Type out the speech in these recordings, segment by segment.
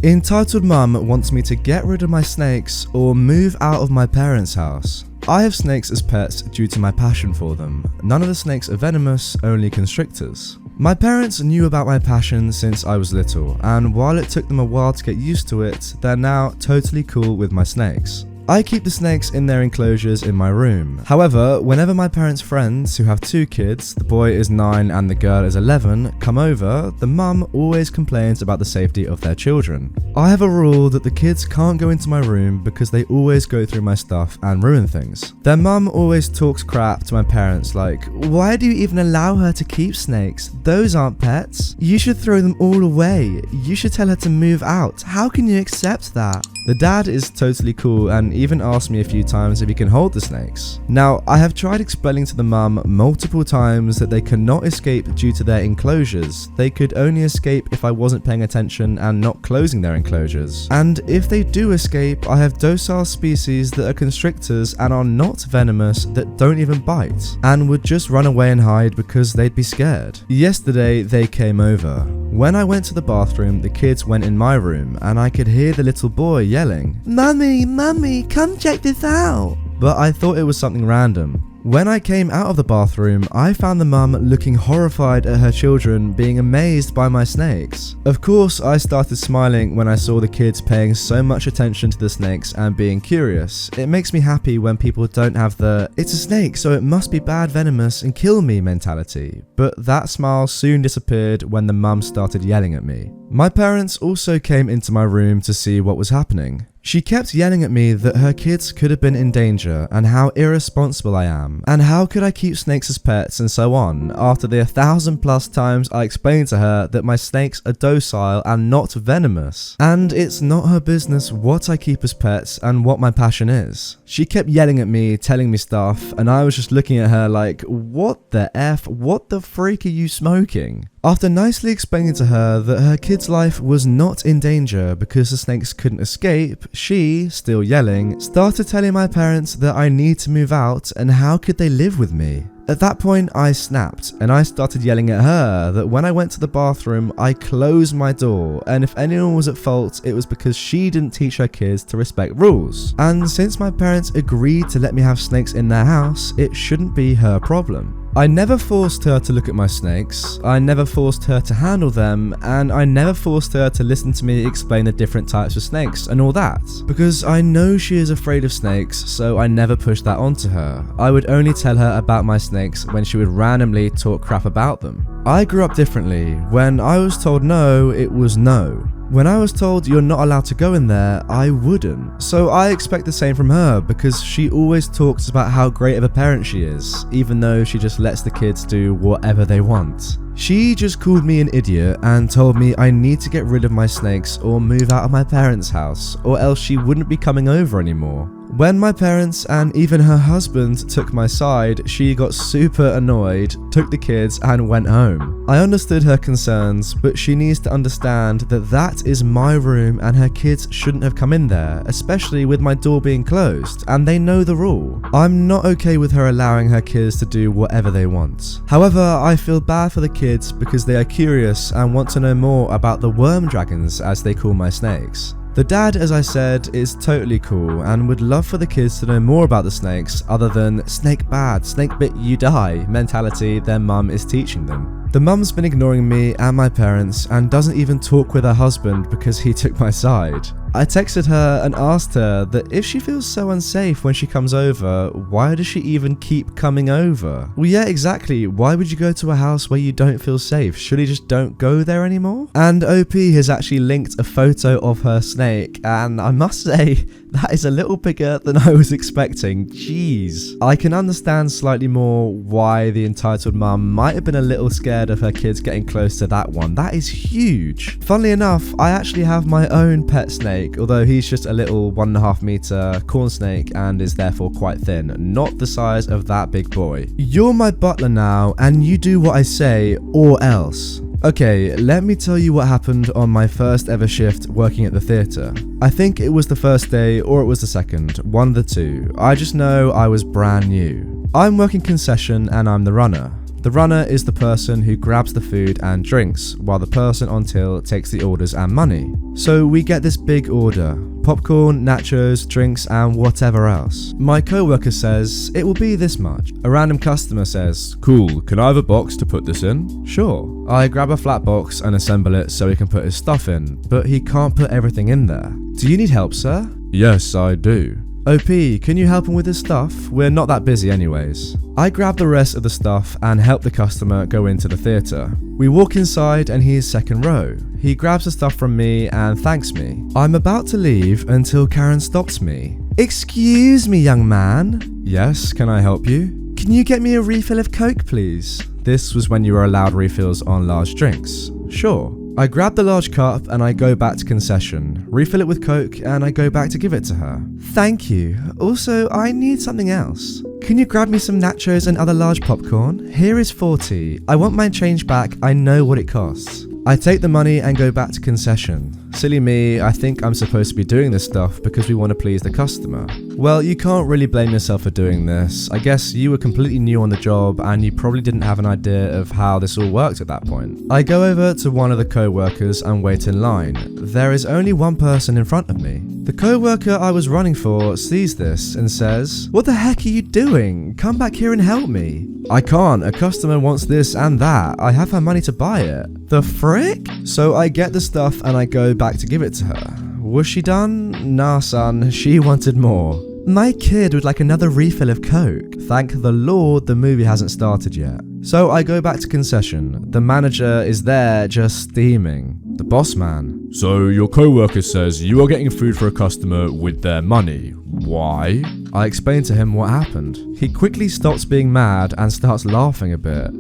Entitled Mum wants me to get rid of my snakes or move out of my parents' house. I have snakes as pets due to my passion for them. None of the snakes are venomous, only constrictors. My parents knew about my passion since I was little, and while it took them a while to get used to it, they're now totally cool with my snakes. I keep the snakes in their enclosures in my room. However, whenever my parents' friends, who have 2 kids, the boy is 9 and the girl is 11, come over, the mum always complains about the safety of their children. I have a rule that the kids can't go into my room because they always go through my stuff and ruin things. Their mum always talks crap to my parents like, "Why do you even allow her to keep snakes? Those aren't pets. You should throw them all away. You should tell her to move out. How can you accept that?" The dad is totally cool and even asked me a few times if he can hold the snakes. Now, I have tried explaining to the mum multiple times that they cannot escape due to their enclosures. They could only escape if I wasn't paying attention and not closing their enclosures. And if they do escape, I have docile species that are constrictors and are not venomous that don't even bite, and would just run away and hide because they'd be scared. Yesterday, they came over. When I went to the bathroom, the kids went in my room and I could hear the little boy yelling, "Mummy, Mummy, come check this out." But I thought it was something random. When I came out of the bathroom, I found the mum looking horrified at her children being amazed by my snakes. Of course, I started smiling when I saw the kids paying so much attention to the snakes and being curious. It makes me happy when people don't have the "it's a snake so it must be bad, venomous and kill me" mentality. But that smile soon disappeared when the mum started yelling at me. My parents also came into my room to see what was happening. She kept yelling at me that her kids could have been in danger and how irresponsible I am, and how could I keep snakes as pets and so on, after the 1,000+ times I explained to her that my snakes are docile and not venomous, and it's not her business what I keep as pets and what my passion is. She kept yelling at me, telling me stuff, and I was just looking at her like, what the F, what the freak are you smoking? After nicely explaining to her that her kid's life was not in danger because the snakes couldn't escape, she, still yelling, started telling my parents that I need to move out and how could they live with me. At that point, I snapped and I started yelling at her that when I went to the bathroom, I closed my door, and if anyone was at fault, it was because she didn't teach her kids to respect rules. And since my parents agreed to let me have snakes in their house, it shouldn't be her problem. I never forced her to look at my snakes, I never forced her to handle them, and I never forced her to listen to me explain the different types of snakes and all that, because I know she is afraid of snakes, so I never pushed that onto her. I would only tell her about my snakes when she would randomly talk crap about them. I grew up differently. When I was told no, it was no. When I was told you're not allowed to go in there, I wouldn't. So I expect the same from her because she always talks about how great of a parent she is, even though she just lets the kids do whatever they want. She just called me an idiot and told me I need to get rid of my snakes or move out of my parents' house, or else she wouldn't be coming over anymore. When my parents and even her husband took my side, she got super annoyed, took the kids and went home. I understood her concerns, but she needs to understand that that is my room and her kids shouldn't have come in there, especially with my door being closed, and they know the rule. I'm not okay with her allowing her kids to do whatever they want. However, I feel bad for the kids because they are curious and want to know more about the worm dragons, as they call my snakes. The dad, as I said, is totally cool and would love for the kids to know more about the snakes other than snake bad, snake bit you die mentality their mum is teaching them. The mum's been ignoring me and my parents and doesn't even talk with her husband because he took my side. I texted her and asked her that if she feels so unsafe when she comes over, why does she even keep coming over? Well, yeah, exactly. Why would you go to a house where you don't feel safe? Surely just don't go there anymore? And OP has actually linked a photo of her snake, and I must say, that is a little bigger than I was expecting. Jeez. I can understand slightly more why the entitled mum might have been a little scared of her kids getting close to that one. That is huge. Funnily enough, I actually have my own pet snake, although he's just a little 1.5 meter corn snake and is therefore quite thin, not the size of that big boy. You're my butler now, and you do what I say or else. Okay, let me tell you what happened on my first ever shift working at the theatre. I think it was the first day or it was the second, one of the two. I just know I was brand new. I'm working concession and I'm the runner. The runner is the person who grabs the food and drinks, while the person on till takes the orders and money. So we get this big order: popcorn, nachos, drinks, and whatever else. My co-worker says it will be this much. A random customer says, "Cool, can I have a box to put this in?" Sure. I grab a flat box and assemble it so he can put his stuff in, but he can't put everything in there. "Do you need help, sir?" "Yes, I do." "OP, can you help him with his stuff? We're not that busy anyways." I grab the rest of the stuff and help the customer go into the theatre. We walk inside and he is second row. He grabs the stuff from me and thanks me. I'm about to leave until Karen stops me. "Excuse me, young man." "Yes, can I help you?" "Can you get me a refill of Coke, please?" This was when you were allowed refills on large drinks. "Sure." I grab the large cup and I go back to concession, refill it with Coke, and I go back to give it to her. "Thank you. Also, I need something else. Can you grab me some nachos and other large popcorn? Here is 40. I want my change back. I know what it costs." I take the money and go back to concession. Silly me, I think I'm supposed to be doing this stuff because we want to please the customer. Well, you can't really blame yourself for doing this. I guess you were completely new on the job and you probably didn't have an idea of how this all worked at that point. I go over to one of the co-workers and wait in line. There is only one person in front of me. The co-worker I was running for sees this and says, "What the heck are you doing? Come back here and help me." "I can't, a customer wants this and that. I have her money to buy it." "The frick?" So I get the stuff and I go back to give it to her. Was she done? Nah son, she wanted more. "My kid would like another refill of Coke." Thank the Lord the movie hasn't started yet. So I go back to concession. The manager is there just steaming. The boss man. "So your co-worker says you are getting food for a customer with their money. Why?" I explain to him what happened. He quickly stops being mad and starts laughing a bit.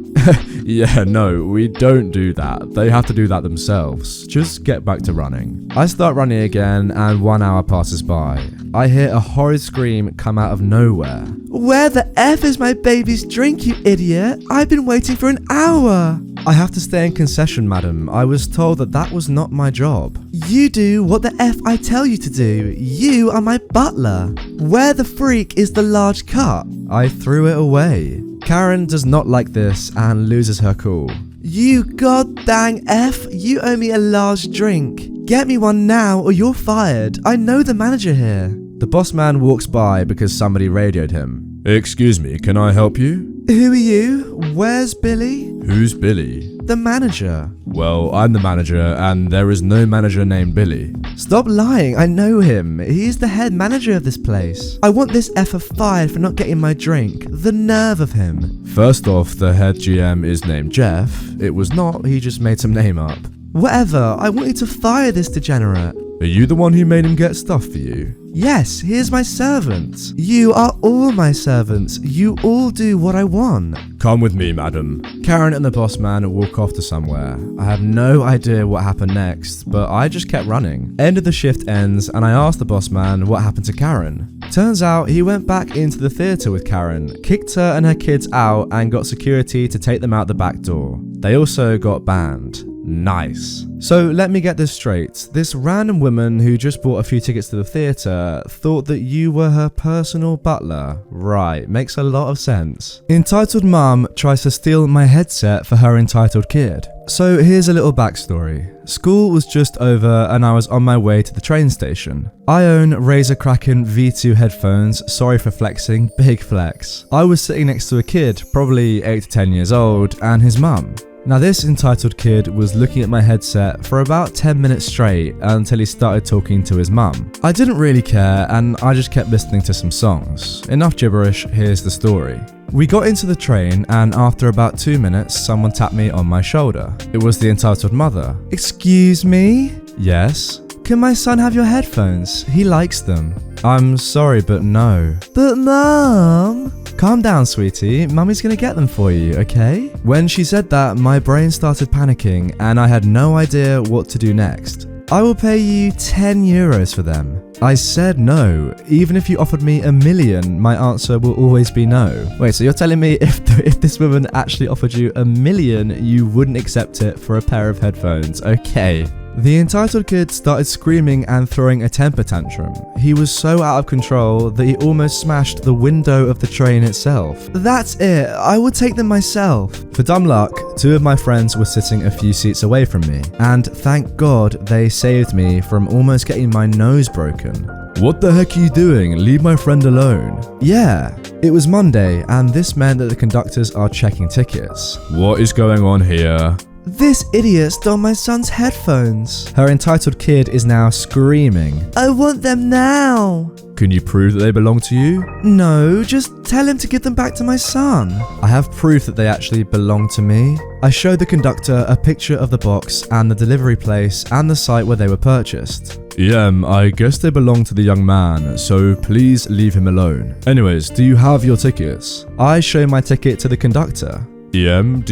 "Yeah, no, we don't do that. They have to do that themselves. Just get back to running." I start running again and 1 hour passes by. I hear a horrid scream come out of nowhere. "Where the F is my baby's drink, you idiot? I've been waiting for an hour." "I have to stay in concession, madam. I was told that was not my job." "You do what the F I tell you to do. You are my butler. Where the freak is the large cup?" I threw it away. Karen does not like this and loses her cool. "You god dang F, you owe me a large drink. Get me one now or you're fired. I know the manager here." The boss man walks by because somebody radioed him. "Excuse me, can I help you?" "Who are you? Where's Billy?" "Who's Billy?" "The manager." "Well, I'm the manager and there is no manager named Billy." "Stop lying, I know him. He's the head manager of this place. I want this effer fired for not getting my drink. The nerve of him." "First off, the head GM is named Jeff. It was not, he just made some name up." "Whatever, I want you to fire this degenerate." "Are you the one who made him get stuff for you?" "Yes, he is my servant." "You are all my servants. You all do what I want." "Come with me, madam." Karen and the boss man walk off to somewhere. I have no idea what happened next, but I just kept running. End of the shift ends and I asked the boss man what happened to Karen. Turns out he went back into the theatre with Karen, kicked her and her kids out and got security to take them out the back door. They also got banned. Nice. So let me get this straight. This random woman who just bought a few tickets to the theatre thought that you were her personal butler. Right, makes a lot of sense. Entitled mum tries to steal my headset for her entitled kid. So here's a little backstory. School was just over and I was on my way to the train station. I own Razer Kraken V2 headphones, sorry for flexing, big flex. I was sitting next to a kid, probably 8 to 10 years old, and his mum. Now this entitled kid was looking at my headset for about 10 minutes straight until he started talking to his mum. I didn't really care and I just kept listening to some songs. Enough gibberish, here's the story. We got into the train and after about 2 minutes someone tapped me on my shoulder. It was the entitled mother. "Excuse me?" "Yes." "Can my son have your headphones? He likes them." "I'm sorry, but no." "But mum..." "Calm down, sweetie. Mummy's gonna get them for you, okay?" When she said that, my brain started panicking and I had no idea what to do next. "I will pay you 10 euros for them." I said no. Even if you offered me $1 million, my answer will always be no. Wait, so you're telling me if this woman actually offered you $1 million, you wouldn't accept it for a pair of headphones? Okay. The entitled kid started screaming and throwing a temper tantrum. He was so out of control that he almost smashed the window of the train itself. That's it, I would take them myself. For dumb luck, 2 of my friends were sitting a few seats away from me, and thank God they saved me from almost getting my nose broken. What the heck are you doing? Leave my friend alone. Yeah, it was Monday, and this meant that the conductors are checking tickets. What is going on here? This idiot stole my son's headphones. Her entitled kid is now screaming, I want them now. Can you prove that they belong to you? No, just tell him to give them back to my son. I have proof that they actually belong to me. I showed the conductor a picture of the box and the delivery place and the site where they were purchased. I guess they belong to the young man, so please leave him alone. Anyways, do you have your tickets? I show my ticket to the conductor. Do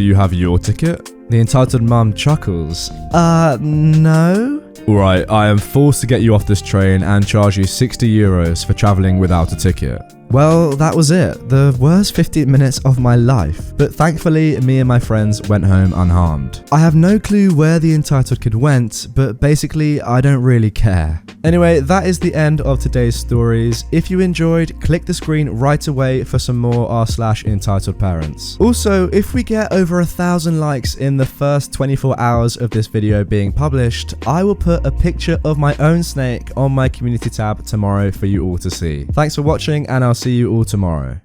you have your ticket? The entitled mum chuckles. No? Alright, I am forced to get you off this train and charge you €60 for travelling without a ticket. Well, that was it. The worst 15 minutes of my life. But thankfully, me and my friends went home unharmed. I have no clue where the entitled kid went, but basically, I don't really care. Anyway, that is the end of today's stories. If you enjoyed, click the screen right away for some more r/EntitledParents. Also, if we get over 1,000 likes in the first 24 hours of this video being published, I will put a picture of my own snake on my community tab tomorrow for you all to see. Thanks for watching, and I'll see you all tomorrow.